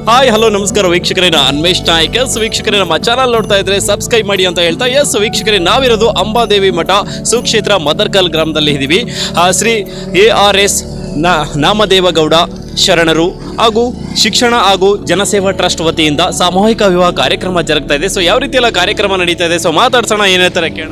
Hi hello ನಮಸ್ಕಾರ ವೀಕ್ಷಕರೇ, ನಾನು ಅನ್ಮೇಶ್ ನಾಯ್ಕ. ವೀಕ್ಷಕರೇ, ನಮ್ಮ ಚಾನಲ್ ನೋಡ್ತಾ ಇದ್ರೆ ಸಬ್ಸ್ಕ್ರೈಬ್ ಮಾಡಿ ಅಂತ ಹೇಳ್ತಾ ವೀಕ್ಷಕರೇ, ನಾವಿರೋದು ಅಂಬಾದೇವಿ ಮಠ ಸುಕ್ಷೇತ್ರ ಮದರ್ಕಲ್ ಗ್ರಾಮದಲ್ಲಿ ಇದ್ದೀವಿ. ಶ್ರೀ ARS ನಾಮದೇವಗೌಡ ಶರಣರು ಹಾಗೂ ಶಿಕ್ಷಣ ಹಾಗೂ ಜನಸೇವಾ ಟ್ರಸ್ಟ್ ವತಿಯಿಂದ ಸಾಮೂಹಿಕ ವಿವಾಹ ಕಾರ್ಯಕ್ರಮ ಜರುಗ್ತಾ ಇದೆ. ಸೊ ಯಾವ ರೀತಿ ಎಲ್ಲ ಕಾರ್ಯಕ್ರಮ ನಡೀತಾ ಇದೆ, ಸೊ ಮಾತಾಡ್ಸೋಣ, ಏನ್ ಹೇಳ್ತಾರೆ ಕೇಳ.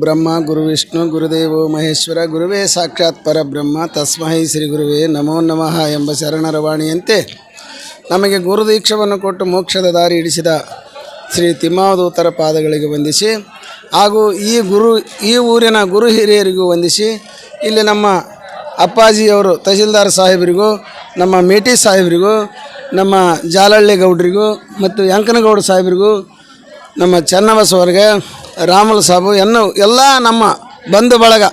ಬ್ರಹ್ಮ ಗುರು ವಿಷ್ಣು ಗುರುದೇವೋ ಮಹೇಶ್ವರ ಗುರುವೇ ಸಾಕ್ಷಾತ್ ಪರಬ್ರಹ್ಮ ತಸ್ಮೈ ಶ್ರೀ ಗುರುವೇ ನಮೋ ನಮಃ ಎಂಬ ಶರಣರ ವಾಣಿಯಂತೆ ನಮಗೆ ಗುರುದೀಕ್ಷವನ್ನು ಕೊಟ್ಟು ಮೋಕ್ಷದ ದಾರಿ ಹಿಡಿಸಿದ ಶ್ರೀ ತಿಮ್ಮಾವಧೂತರ ಪಾದಗಳಿಗೆ ವಂದಿಸಿ, ಹಾಗೂ ಈ ಊರಿನ ಗುರು ಹಿರಿಯರಿಗೂ ವಂದಿಸಿ, ಇಲ್ಲಿ ನಮ್ಮ ಅಪ್ಪಾಜಿಯವರು ತಹಸೀಲ್ದಾರ್ ಸಾಹೇಬರಿಗೂ, ನಮ್ಮ ಮೇಟಿ ಸಾಹೇಬರಿಗೂ, ನಮ್ಮ ಜಾಲಹಳ್ಳಿ ಗೌಡರಿಗೂ ಮತ್ತು ಯಂಕನಗೌಡ ಸಾಹೇಬರಿಗೂ, ನಮ್ಮ ಚನ್ನಬಸವರಿಗೆ, ರಾಮಲ್ ಸಾಬು ಎಲ್ಲ ನಮ್ಮ ಬಂಧು ಬಳಗ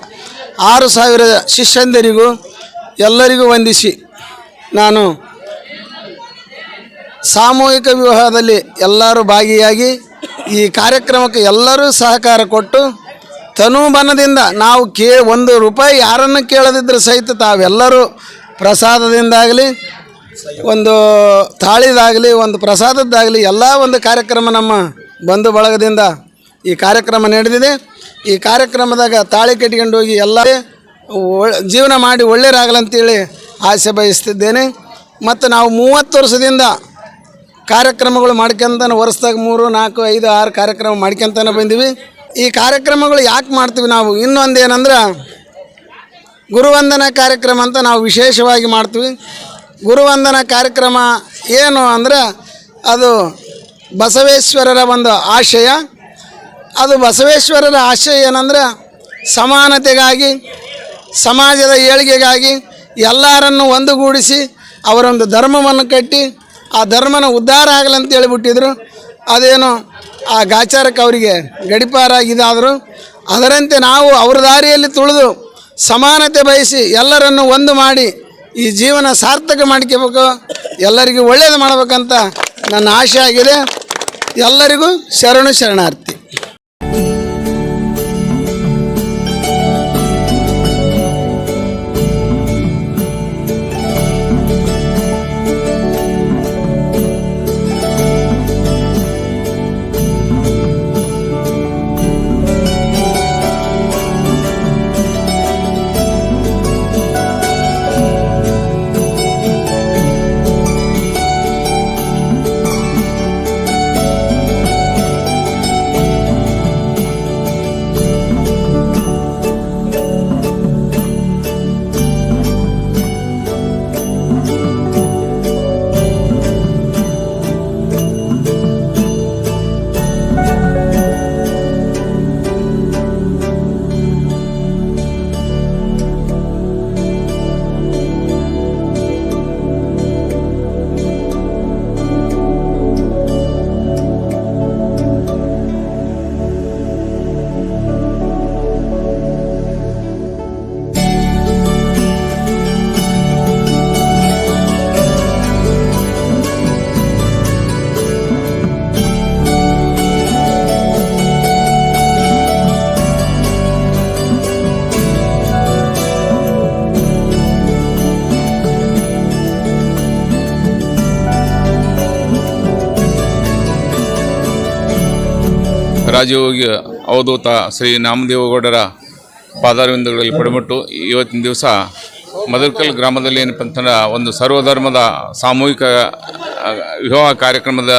6,000 ಶಿಷ್ಯಂದರಿಗೂ ಎಲ್ಲರಿಗೂ ವಂದಿಸಿ, ನಾನು ಸಾಮೂಹಿಕ ವಿವಾಹದಲ್ಲಿ ಎಲ್ಲರೂ ಭಾಗಿಯಾಗಿ ಈ ಕಾರ್ಯಕ್ರಮಕ್ಕೆ ಎಲ್ಲರೂ ಸಹಕಾರ ಕೊಟ್ಟು ತನುಮನದಿಂದ ನಾವು ₹1 ಯಾರನ್ನು ಕೇಳದಿದ್ದರೂ ಸಹಿತ ತಾವೆಲ್ಲರೂ ಪ್ರಸಾದದಿಂದಾಗಲಿ, ಒಂದು ತಾಳಿದಾಗಲಿ, ಒಂದು ಪ್ರಸಾದದ್ದಾಗಲಿ ಎಲ್ಲ ಒಂದು ಕಾರ್ಯಕ್ರಮ ನಮ್ಮ ಬಂಧು ಬಳಗದಿಂದ ಈ ಕಾರ್ಯಕ್ರಮ ನಡೆದಿದೆ. ಈ ಕಾರ್ಯಕ್ರಮದಾಗ ತಾಳಿ ಕಟ್ಕೊಂಡು ಹೋಗಿ ಎಲ್ಲ ಜೀವನ ಮಾಡಿ ಒಳ್ಳೆಯರಾಗಲಂತೇಳಿ ಆಸೆ ಬಯಸ್ತಿದ್ದೇನೆ. ಮತ್ತು ನಾವು 30 ವರ್ಷದಿಂದ ಕಾರ್ಯಕ್ರಮಗಳು ಮಾಡ್ಕೊಂತಾನೆ, ವರ್ಷದಾಗ 3, 4, 5, 6 ಕಾರ್ಯಕ್ರಮ ಮಾಡ್ಕೊತಾನೆ ಬಂದೀವಿ. ಈ ಕಾರ್ಯಕ್ರಮಗಳು ಯಾಕೆ ಮಾಡ್ತೀವಿ ನಾವು, ಇನ್ನೊಂದೇನೆಂದ್ರೆ ಗುರುವಂದನಾ ಕಾರ್ಯಕ್ರಮ ಅಂತ ನಾವು ವಿಶೇಷವಾಗಿ ಮಾಡ್ತೀವಿ. ಗುರುವಂದನಾ ಕಾರ್ಯಕ್ರಮ ಏನು ಅಂದರೆ ಅದು ಬಸವೇಶ್ವರರ ಒಂದು ಆಶಯ. ಅದು ಬಸವೇಶ್ವರರ ಆಶಯ ಏನಂದ್ರೆ ಸಮಾನತೆಗಾಗಿ, ಸಮಾಜದ ಏಳಿಗೆಗಾಗಿ ಎಲ್ಲರನ್ನು ಒಂದುಗೂಡಿಸಿ ಅವರೊಂದು ಧರ್ಮವನ್ನು ಕಟ್ಟಿ ಆ ಧರ್ಮನ ಉದ್ಧಾರ ಆಗಲಂತ ಹೇಳಿಬಿಟ್ಟಿದ್ರು. ಅದೇನು ಆ ಗಾಚಾರಕ್ಕೆ ಅವರಿಗೆ ಗಡಿಪಾರಾಗಿದ್ದಾದರು. ಅದರಂತೆ ನಾವು ಅವ್ರ ದಾರಿಯಲ್ಲಿ ತುಳಿದು ಸಮಾನತೆ ಬಯಸಿ ಎಲ್ಲರನ್ನು ಒಂದು ಮಾಡಿ ಈ ಜೀವನ ಸಾರ್ಥಕ ಮಾಡ್ಕೋಬೇಕು, ಎಲ್ಲರಿಗೂ ಒಳ್ಳೆಯದು ಮಾಡಬೇಕಂತ ನನ್ನ ಆಶೆ ಆಗಿದೆ. ಎಲ್ಲರಿಗೂ ಶರಣಾರ್ಥಿ. ರಾಜಯೋಗಿ ಅವಧೂತ ಶ್ರೀ ನಾಮದೇವಗೌಡರ ಪಾದಾರವಿಂದಗಳಲ್ಲಿ ಪಡೆಬಿಟ್ಟು ಇವತ್ತಿನ ದಿವಸ ಮದರ್ಕಲ್ ಗ್ರಾಮದಲ್ಲಿ ಏನಪ್ಪ ಅಂತಂದ್ರೆ ಒಂದು ಸರ್ವಧರ್ಮದ ಸಾಮೂಹಿಕ ವಿವಾಹ ಕಾರ್ಯಕ್ರಮದ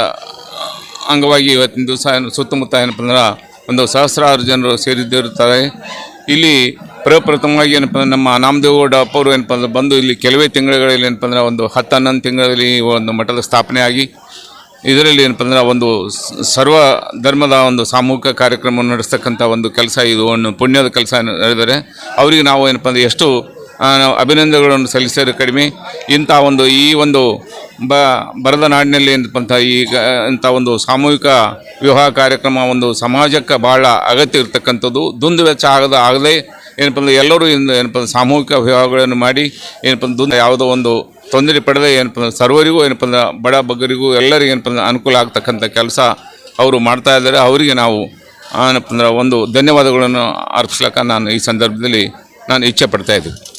ಅಂಗವಾಗಿ ಇವತ್ತಿನ ದಿವಸ ಸುತ್ತಮುತ್ತ ಏನಪ್ಪ ಅಂದ್ರೆ ಒಂದು ಸಹಸ್ರಾರು ಜನರು ಸೇರಿದ್ದಿರುತ್ತಾರೆ. ಇಲ್ಲಿ ಪ್ರಪ್ರಥಮವಾಗಿ ಏನಪ್ಪ ಅಂದ್ರೆ ನಮ್ಮ ನಾಮದೇವಗೌಡ ಅಪ್ಪವರು ಏನಪ್ಪ ಅಂದ್ರೆ ಬಂದು ಇಲ್ಲಿ ಕೆಲವೇ ತಿಂಗಳಲ್ಲಿ ಏನಪ್ಪ ಅಂದ್ರೆ ಒಂದು 10-11 ತಿಂಗಳಲ್ಲಿ ಒಂದು ಮಠದ ಸ್ಥಾಪನೆ ಆಗಿ ಇದರಲ್ಲಿ ಏನಪ್ಪ ಅಂದ್ರೆ ಒಂದು ಸರ್ವ ಧರ್ಮದ ಒಂದು ಸಾಮೂಹಿಕ ಕಾರ್ಯಕ್ರಮವನ್ನು ನಡೆಸ್ತಕ್ಕಂಥ ಒಂದು ಕೆಲಸ, ಇದು ಒಂದು ಪುಣ್ಯದ ಕೆಲಸ ನಡೆದರೆ ಅವರಿಗೆ ನಾವು ಏನಪ್ಪ ಅಂದರೆ ಎಷ್ಟು ನಾವು ಅಭಿನಂದನೆಗಳನ್ನು ಸಲ್ಲಿಸೋದು ಕಡಿಮೆ. ಇಂಥ ಈ ಒಂದು ಬರದ ನಾಡಿನಲ್ಲಿ ಏನಪ್ಪ ಈಗ ಇಂಥ ಒಂದು ಸಾಮೂಹಿಕ ವಿವಾಹ ಕಾರ್ಯಕ್ರಮ ಒಂದು ಸಮಾಜಕ್ಕೆ ಭಾಳ ಅಗತ್ಯ ಇರತಕ್ಕಂಥದ್ದು. ದುಂದು ವೆಚ್ಚ ಆಗದೆ ಏನಪ್ಪ ಎಲ್ಲರೂ ಏನಪ್ಪ ಸಾಮೂಹಿಕ ವಿವಾಹಗಳನ್ನು ಮಾಡಿ ಏನಪ್ಪ ಯಾವುದೋ ಒಂದು ತೊಂದರೆ ಪಡೆದೇ ಏನಪ್ಪ ಸರ್ವರಿಗೂ ಏನಪ್ಪ ಬಡ ಬಗ್ಗರಿಗೂ ಎಲ್ಲರಿಗೂ ಏನಪ್ಪ ಅನುಕೂಲ ಆಗ್ತಕ್ಕಂಥ ಕೆಲಸ ಅವರು ಮಾಡ್ತಾ ಇದ್ದಾರೆ. ಅವರಿಗೆ ನಾವು ಏನಪ್ಪ ಒಂದು ಧನ್ಯವಾದಗಳನ್ನು ಅರ್ಪಿಸ್ಲಿಕ್ಕೆ ನಾನು ಈ ಸಂದರ್ಭದಲ್ಲಿ ನಾನು ಇಚ್ಛೆ ಪಡ್ತಾ ಇದ್ದೀನಿ.